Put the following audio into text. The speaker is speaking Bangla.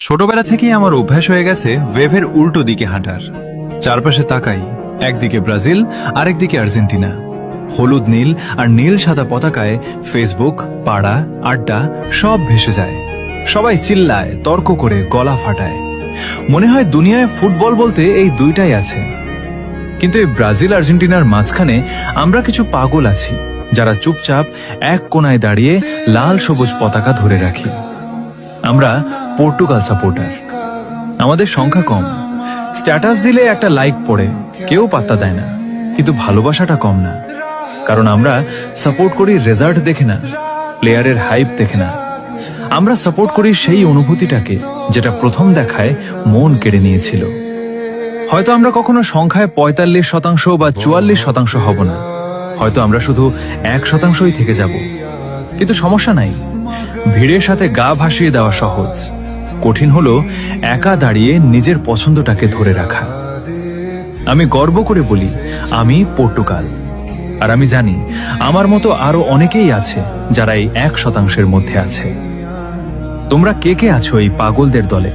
ছোটবেলা থেকেই আমার অভ্যাস হয়ে গেছে ওয়েভের উল্টো দিকে হাঁটার। চারপাশে তাকাই, একদিকে ব্রাজিল আরেকদিকে আর্জেন্টিনা। হলুদ নীল আর নীল সাদা পতাকায় ফেসবুক, পাড়া, আড্ডা সব ভেসে যায়। সবাই চিল্লায়, তর্ক করে, গলা ফাটায়। মনে হয় দুনিয়ায় ফুটবল বলতে এই দুইটাই আছে। কিন্তু এই ব্রাজিল আর্জেন্টিনার মাঝখানে আমরা কিছু পাগল আছি, যারা চুপচাপ এক কোণায় দাঁড়িয়ে লাল সবুজ পতাকা ধরে রাখি। আমরা পর্তুগাল সাপোর্টার। আমাদের সংখ্যা কম, স্ট্যাটাস দিলে একটা লাইক পড়ে, কেউ পাত্তা দেয় না, কিন্তু ভালোবাসাটা কম না। কারণ আমরা সাপোর্ট করি রেজাল্ট দেখে না, প্লেয়ারের হাইপ দেখে না। আমরা সাপোর্ট করি সেই অনুভূতিটাকে যেটা প্রথম দেখায় মন কেড়ে নিয়েছিল। হয়তো আমরা কখনো সংখ্যায় ৪৫% বা ৪৪% হব না, হয়তো আমরা শুধু ১%ই থেকে যাব। কিন্তু সমস্যা নাই, ভিড়ের সাথে গা ভাসিয়ে দেওয়া সহজ, কঠিন হলো একা দাঁড়িয়ে নিজের পছন্দটাকে ধরে রাখা। আমি গর্ব করে বলি আমি পর্তুগাল, আর আমি জানি আমার মতো আরো অনেকেই আছে যারা এই ১%-এর মধ্যে আছে। তোমরা কে কে আছো এই পাগলদের দলে?